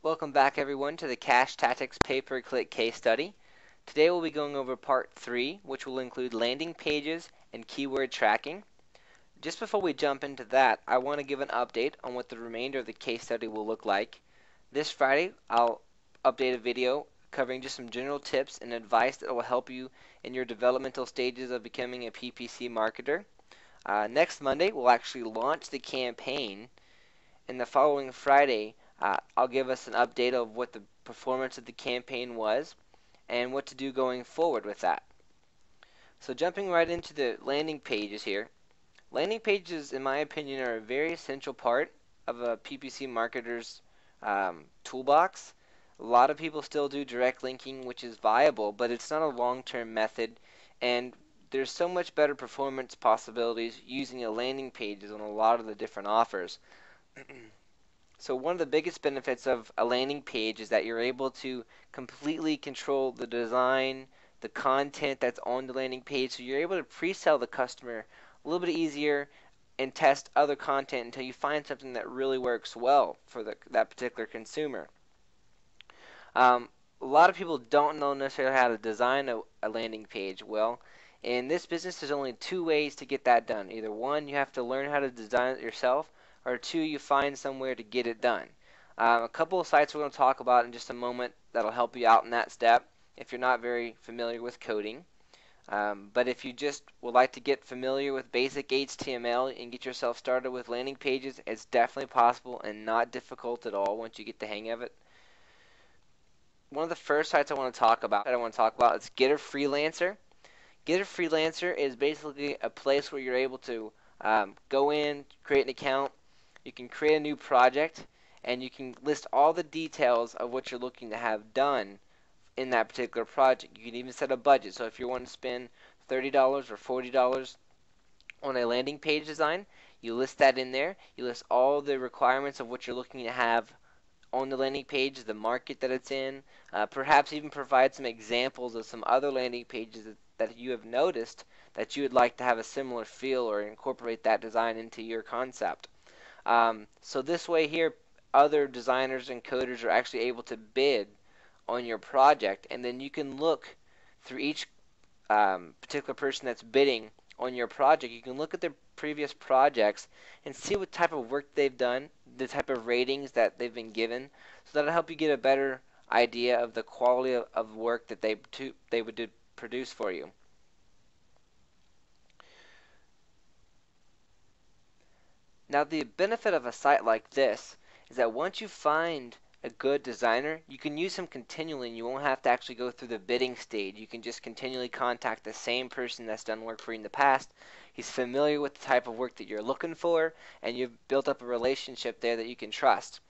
Welcome back everyone to the Cash Tactics pay-per-click case study. Today we'll be going over part 3, which will include landing pages and keyword tracking. Just before we jump into that, I want to give an update on what the remainder of the case study will look like. This Friday, I'll update a video covering just some general tips and advice that will help you in your developmental stages of becoming a PPC marketer. Next Monday, we'll actually launch the campaign, and the following Friday, I'll give us an update of what the performance of the campaign was and what to do going forward with that. So jumping right into the landing pages here. Landing pages, in my opinion, are a very essential part of a PPC marketer's toolbox. A lot of people still do direct linking, which is viable, but it's not a long-term method, and there's so much better performance possibilities using a landing pages on a lot of the different offers. So one of the biggest benefits of a landing page is that you're able to completely control the design, the content that's on the landing page, so you're able to pre-sell the customer a little bit easier and test other content until you find something that really works well for that particular consumer. A lot of people don't know necessarily how to design a landing page well. In this business, there's only two ways to get that done. Either one, you have to learn how to design it yourself, or two, you find somewhere to get it done. A couple of sites we're going to talk about in just a moment that'll help you out in that step if you're not very familiar with coding. But if you just would like to get familiar with basic HTML and get yourself started with landing pages, it's definitely possible and not difficult at all once you get the hang of it. One of the first sites I want to talk about is Get a Freelancer. Get a Freelancer is basically a place where you're able to go in, create an account, you can create a new project, and you can list all the details of what you're looking to have done in that particular project. You can even set a budget. So if you want to spend $30 or $40 on a landing page design, you list that in there. You list all the requirements of what you're looking to have on the landing page, the market that it's in, perhaps even provide some examples of some other landing pages that you have noticed that you would like to have a similar feel or incorporate that design into your concept. So this way here, other designers and coders are actually able to bid on your project, and then you can look through each particular person that's bidding on your project. You can look at their previous projects and see what type of work they've done, the type of ratings that they've been given, so that'll help you get a better idea of the quality of work that they would produce for you. Now the benefit of a site like this is that once you find a good designer, you can use him continually and you won't have to actually go through the bidding stage. You can just continually contact the same person that's done work for you in the past. He's familiar with the type of work that you're looking for, and you've built up a relationship there that you can trust.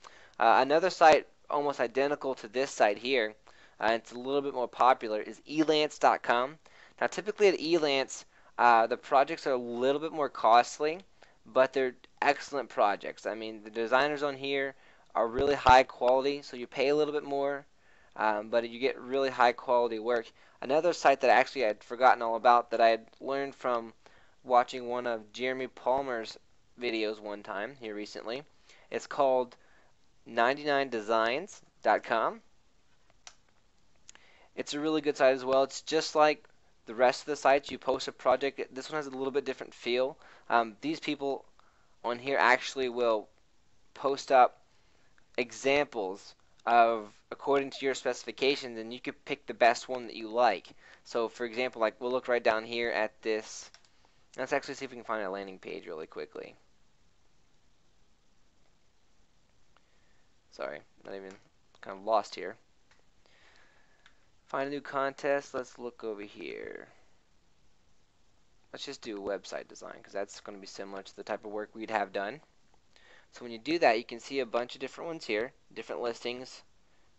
Another site almost identical to this site here, it's a little bit more popular, is elance.com. Now typically at Elance, the projects are a little bit more costly, but they're excellent projects. I mean, the designers on here are really high quality, so you pay a little bit more, but you get really high quality work. Another site that actually I'd forgotten all about that I had learned from watching one of Jeremy Palmer's videos one time here recently, it's called 99designs.com. It's a really good site as well. It's just like the rest of the sites. You post a project. This one has a little bit different feel. These people on here actually will post up examples of according to your specifications, and you could pick the best one that you like. So for example, like we'll look right down here at this. Let's actually see if we can find a landing page really quickly. Sorry, not even, kind of lost here. Find a new contest. Let's look over here. Let's just do a website design because that's going to be similar to the type of work we'd have done. So when you do that, you can see a bunch of different ones here, different listings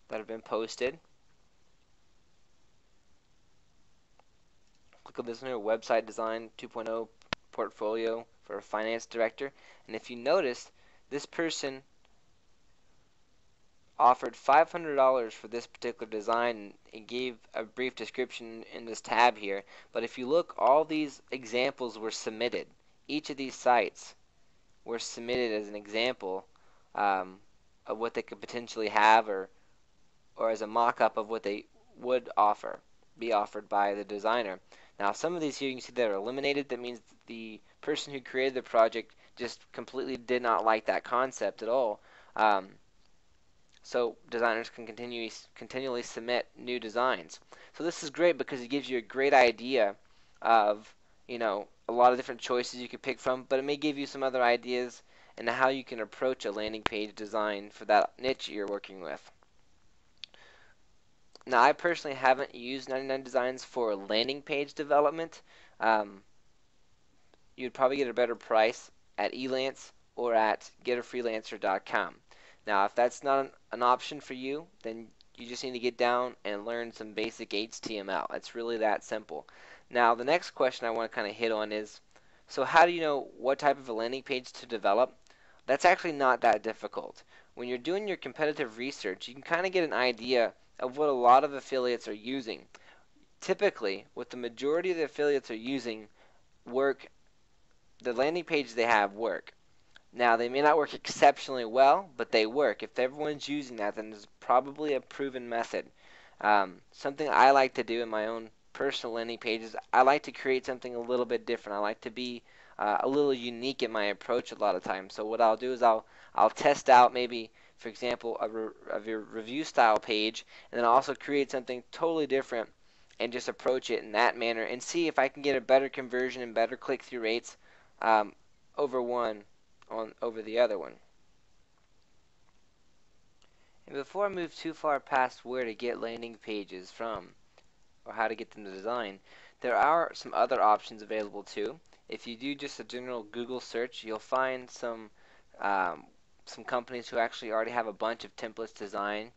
that have been posted. Click on this new website design 2.0 portfolio for a finance director, and if you notice, this person offered $500 for this particular design and gave a brief description in this tab here. But if you look, all these examples were submitted. Each of these sites were submitted as an example of what they could potentially have, or as a mock-up of what they would be offered by the designer. Now, some of these here you can see that are eliminated. That means the person who created the project just completely did not like that concept at all. Um, so designers can continually submit new designs. So this is great because it gives you a great idea of, a lot of different choices you could pick from, but it may give you some other ideas and how you can approach a landing page design for that niche you're working with. Now, I personally haven't used 99 Designs for landing page development. Um, you'd probably get a better price at Elance or at getafreelancer.com. Now, if that's not an option for you, then you just need to get down and learn some basic HTML. It's really that simple. Now, the next question I want to kind of hit on is, so how do you know what type of a landing page to develop? That's actually not that difficult. When you're doing your competitive research, you can kind of get an idea of what a lot of affiliates are using. Typically, what the majority of the affiliates are using work, the landing pages they have work. Now, they may not work exceptionally well, but they work. If everyone's using that, then it's probably a proven method. Something I like to do in my own personal landing pages, I like to create something a little bit different. I like to be a little unique in my approach a lot of times. So what I'll do is I'll test out maybe, for example, a review style page, and then I'll also create something totally different and just approach it in that manner and see if I can get a better conversion and better click-through rates um, over over the other one. And before I move too far past where to get landing pages from or how to get them to design, there are some other options available too. If you do just a general Google search, you'll find some companies who actually already have a bunch of templates designed,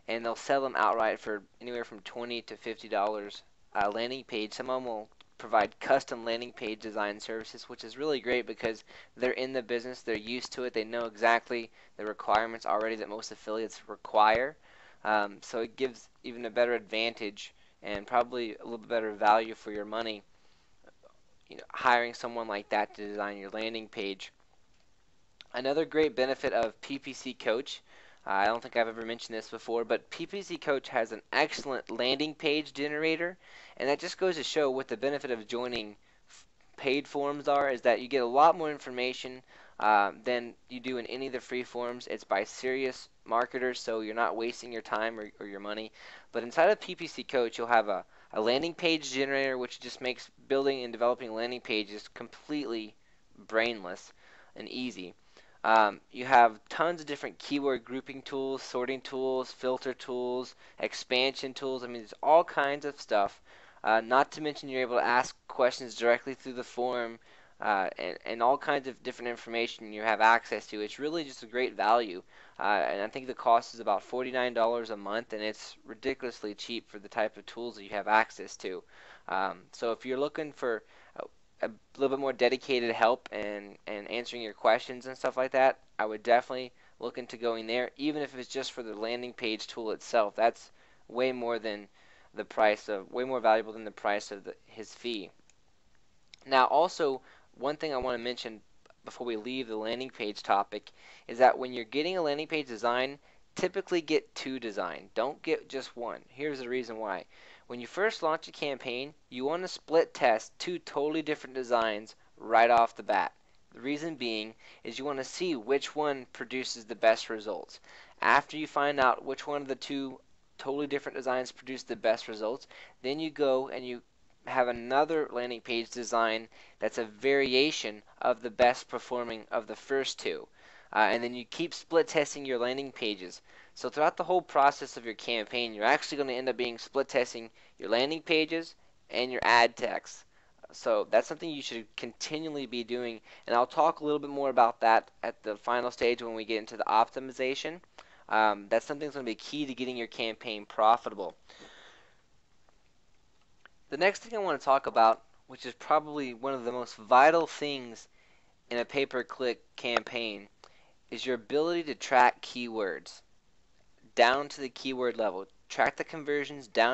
and they'll sell them outright for anywhere from $20 to $50 a landing page. Some of them will provide custom landing page design services, which is really great because they're in the business, they're used to it, they know exactly the requirements already that most affiliates require. So it gives even a better advantage and probably a little bit better value for your money, hiring someone like that to design your landing page. Another great benefit of PPC Coach, I don't think I've ever mentioned this before, but PPC Coach has an excellent landing page generator, and that just goes to show what the benefit of joining paid forums are, is that you get a lot more information than you do in any of the free forums. It's by serious marketers, so you're not wasting your time or your money. But inside of PPC Coach, you'll have a landing page generator, which just makes building and developing landing pages completely brainless and easy. You have tons of different keyword grouping tools, sorting tools, filter tools, expansion tools. I mean, there's all kinds of stuff. Not to mention you're able to ask questions directly through the forum, and all kinds of different information you have access to. It's really just a great value. And I think the cost is about $49 a month, and it's ridiculously cheap for the type of tools that you have access to. So if you're looking for a little bit more dedicated help and answering your questions and stuff like that, I would definitely look into going there, even if it's just for the landing page tool itself. That's way more than way more valuable than the price of his fee. Now, also, one thing I want to mention before we leave the landing page topic is that when you're getting a landing page design, typically get two design. Don't get just one. Here's the reason why. When you first launch a campaign, you want to split test two totally different designs right off the bat. The reason being is you want to see which one produces the best results. After you find out which one of the two totally different designs produce the best results, then you go and you have another landing page design that's a variation of the best performing of the first two. And then you keep split testing your landing pages. So throughout the whole process of your campaign, you're actually going to end up being split testing your landing pages and your ad text. So that's something you should continually be doing, and I'll talk a little bit more about that at the final stage when we get into the optimization. That's something that's going to be key to getting your campaign profitable. The next thing I want to talk about, which is probably one of the most vital things in a pay-per-click campaign, is your ability to track keywords down to the keyword level. Track the conversions down